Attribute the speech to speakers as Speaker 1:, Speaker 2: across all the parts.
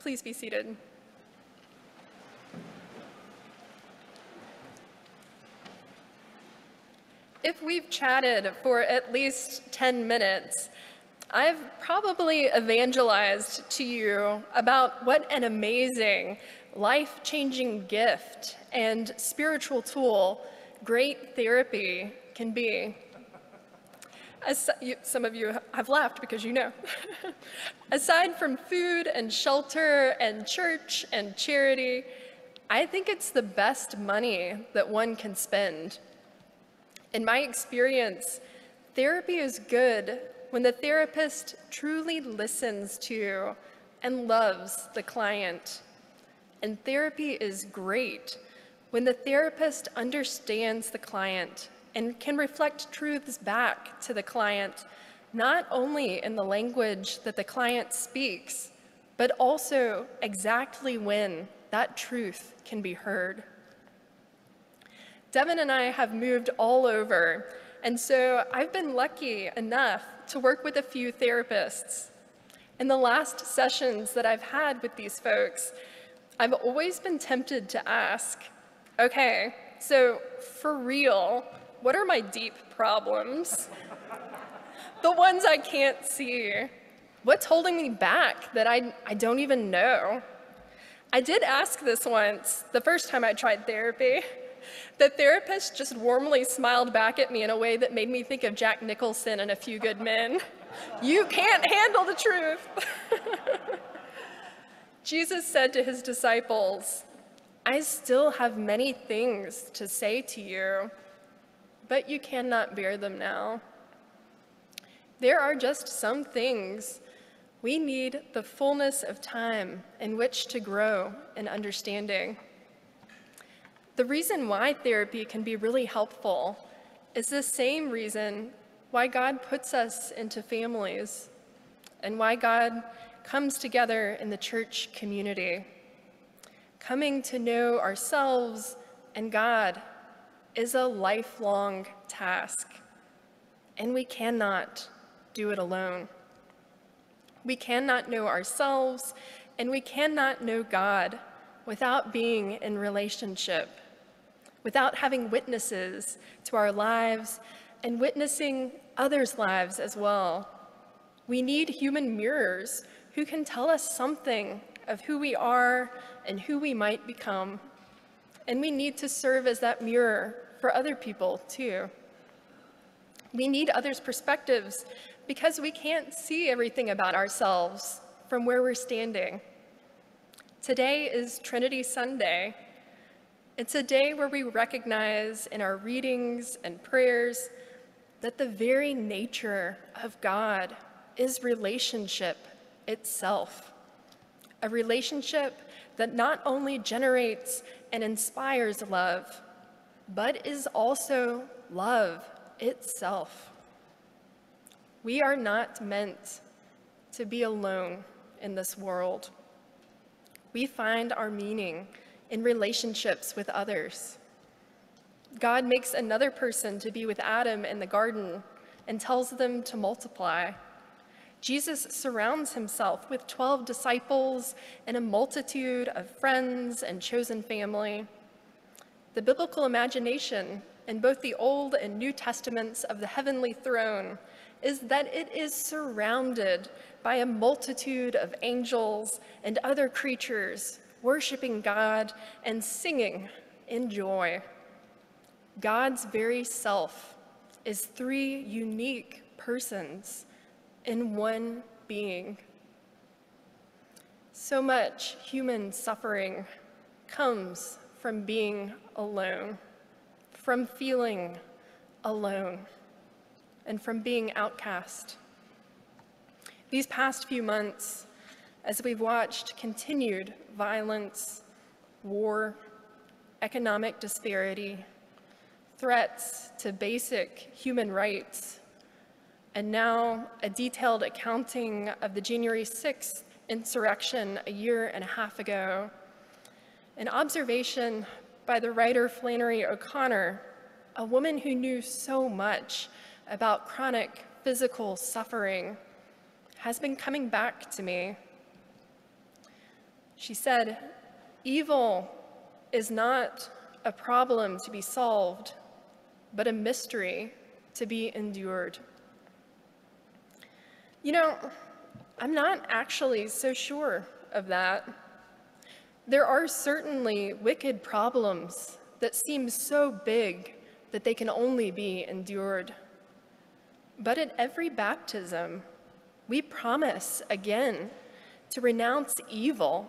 Speaker 1: Please be seated. If we've chatted for at least 10 minutes, I've probably evangelized to you about what an amazing, life-changing gift and spiritual tool great therapy can be. Some of you have laughed because you know. Aside from food and shelter and church and charity, I think it's the best money that one can spend. In my experience, therapy is good when the therapist truly listens to and loves the client. And therapy is great when the therapist understands the client and can reflect truths back to the client, not only in the language that the client speaks, but also exactly when that truth can be heard. Devin and I have moved all over, and so I've been lucky enough to work with a few therapists. In the last sessions that I've had with these folks, I've always been tempted to ask, okay, so for real, what are my deep problems? The ones I can't see. What's holding me back that I don't even know? I did ask this once, the first time I tried therapy. The therapist just warmly smiled back at me in a way that made me think of Jack Nicholson in A Few Good Men. You can't handle the truth. Jesus said to his disciples, I still have many things to say to you, but you cannot bear them now. There are just some things we need the fullness of time in which to grow in understanding. The reason why therapy can be really helpful is the same reason why God puts us into families and why God comes together in the church community. Coming to know ourselves and God is a lifelong task, and we cannot do it alone. We cannot know ourselves, and we cannot know God without being in relationship, without having witnesses to our lives and witnessing others' lives as well. We need human mirrors who can tell us something of who we are and who we might become. And we need to serve as that mirror for other people too. We need others' perspectives because we can't see everything about ourselves from where we're standing. Today is Trinity Sunday. It's a day where we recognize in our readings and prayers that the very nature of God is relationship itself. A relationship that not only generates and inspires love, but is also love itself. We are not meant to be alone in this world. We find our meaning in relationships with others. God makes another person to be with Adam in the garden and tells them to multiply. Jesus surrounds himself with 12 disciples and a multitude of friends and chosen family. The biblical imagination in both the Old and New Testaments of the heavenly throne is that it is surrounded by a multitude of angels and other creatures worshiping God and singing in joy. God's very self is three unique persons in one being. So much human suffering comes from being alone, from feeling alone, and from being outcast. These past few months, as we've watched continued violence, war, economic disparity, threats to basic human rights, and now a detailed accounting of the January 6th insurrection a year and a half ago, an observation by the writer Flannery O'Connor, a woman who knew so much about chronic physical suffering, has been coming back to me. She said, "Evil is not a problem to be solved, but a mystery to be endured." You know, I'm not actually so sure of that. There are certainly wicked problems that seem so big that they can only be endured. But at every baptism, we promise again to renounce evil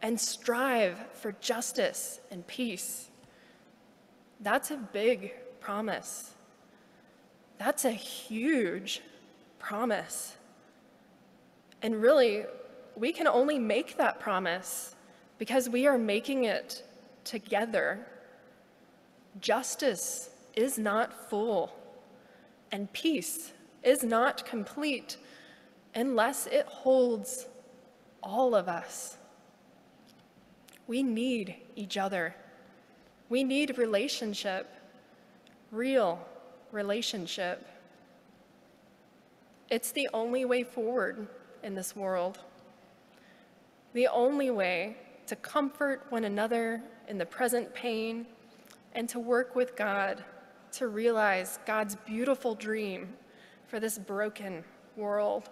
Speaker 1: and strive for justice and peace. That's a big promise. That's a huge promise. And really, we can only make that promise because we are making it together. Justice is not full, and peace is not complete unless it holds all of us. We need each other. We need relationship, real relationship. It's the only way forward in this world. The only way to comfort one another in the present pain and to work with God to realize God's beautiful dream for this broken world.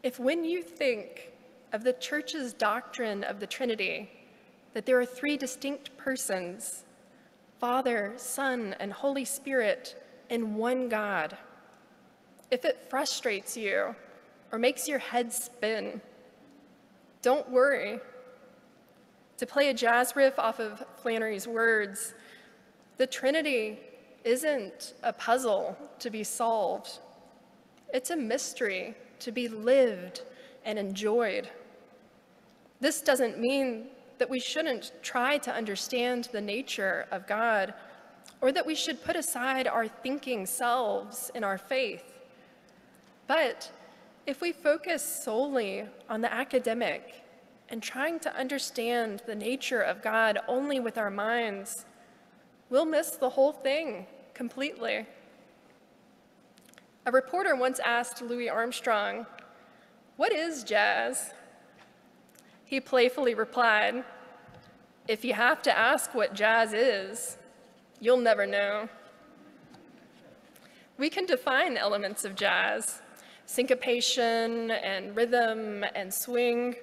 Speaker 1: If when you think of the church's doctrine of the Trinity, that there are three distinct persons, Father, Son, and Holy Spirit, in one God, if it frustrates you or makes your head spin, don't worry. To play a jazz riff off of Flannery's words, the Trinity isn't a puzzle to be solved. It's a mystery to be lived and enjoyed. This doesn't mean that we shouldn't try to understand the nature of God or that we should put aside our thinking selves in our faith. But if we focus solely on the academic and trying to understand the nature of God only with our minds, we'll miss the whole thing completely. A reporter once asked Louis Armstrong, "What is jazz?" He playfully replied, "If you have to ask what jazz is, you'll never know." We can define elements of jazz, syncopation and rhythm and swing.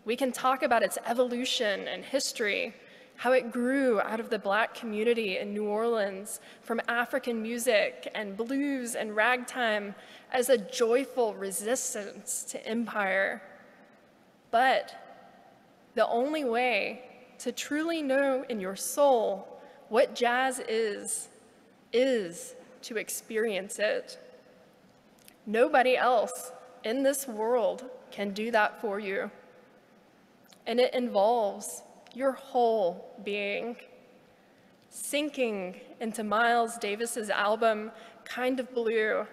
Speaker 1: We can talk about its evolution and history, how it grew out of the Black community in New Orleans from African music and blues and ragtime as a joyful resistance to empire. But the only way to truly know in your soul what jazz is to experience it. Nobody else in this world can do that for you. And it involves your whole being. Sinking into Miles Davis's album, Kind of Blue,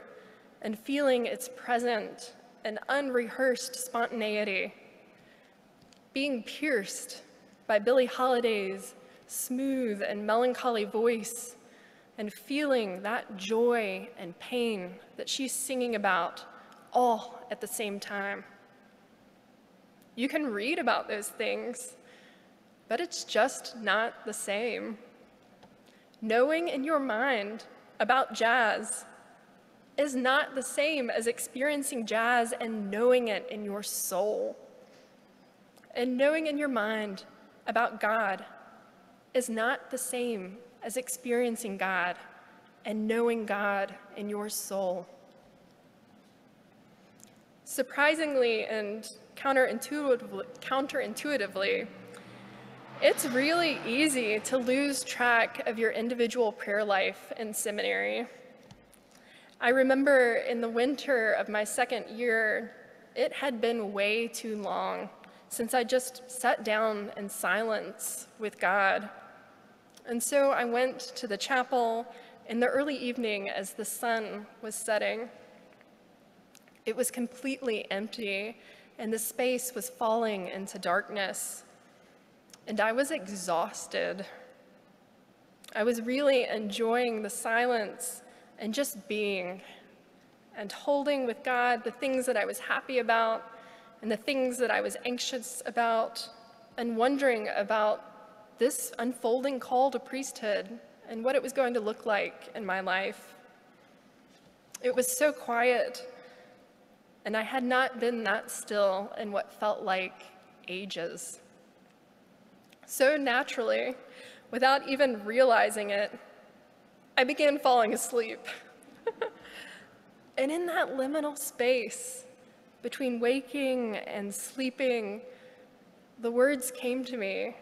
Speaker 1: and feeling its present and unrehearsed spontaneity. Being pierced by Billie Holiday's smooth and melancholy voice, and feeling that joy and pain that she's singing about all at the same time. You can read about those things, but it's just not the same. Knowing in your mind about jazz is not the same as experiencing jazz and knowing it in your soul. And knowing in your mind about God is not the same as experiencing God and knowing God in your soul. Surprisingly and counterintuitively, it's really easy to lose track of your individual prayer life in seminary. I remember in the winter of my second year, it had been way too long since I just sat down in silence with God. And so I went to the chapel in the early evening as the sun was setting. It was completely empty, and the space was falling into darkness. And I was exhausted. I was really enjoying the silence and just being and holding with God the things that I was happy about and the things that I was anxious about and wondering about this unfolding call to priesthood and what it was going to look like in my life. It was so quiet, and I had not been that still in what felt like ages. So naturally, without even realizing it, I began falling asleep. And in that liminal space between waking and sleeping, the words came to me,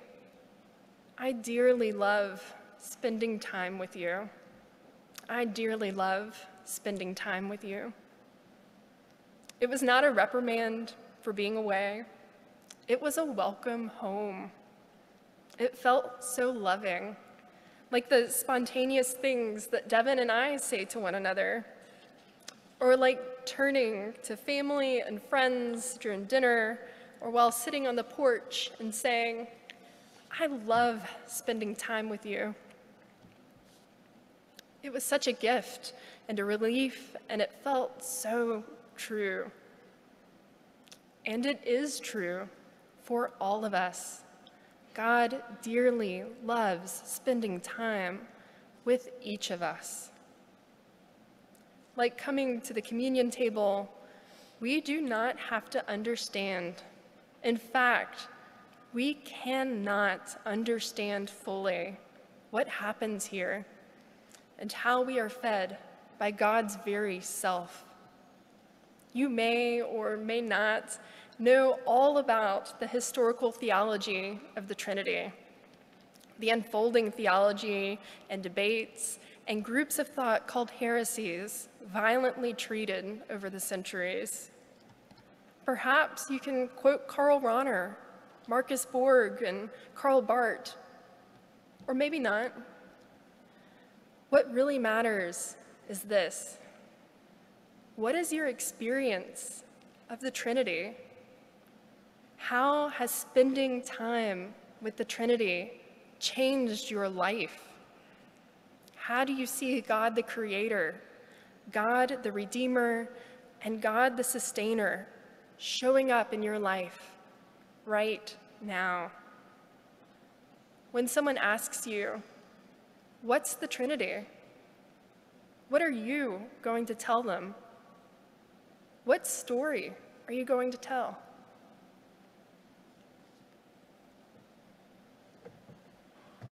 Speaker 1: "I dearly love spending time with you. I dearly love spending time with you." It was not a reprimand for being away. It was a welcome home. It felt so loving, like the spontaneous things that Devin and I say to one another, or like turning to family and friends during dinner or while sitting on the porch and saying, "I love spending time with you." It was such a gift and a relief, and it felt so true. And it is true for all of us. God dearly loves spending time with each of us. Like coming to the communion table, we do not have to understand. In fact, we cannot understand fully what happens here and how we are fed by God's very self. You may or may not know all about the historical theology of the Trinity, the unfolding theology and debates and groups of thought called heresies violently treated over the centuries. Perhaps you can quote Karl Rahner, Marcus Borg, and Karl Barth, or maybe not. What really matters is this: what is your experience of the Trinity? How has spending time with the Trinity changed your life? How do you see God the Creator, God the Redeemer, and God the Sustainer showing up in your life right now? When someone asks you, "What's the Trinity?" what are you going to tell them? What story are you going to tell?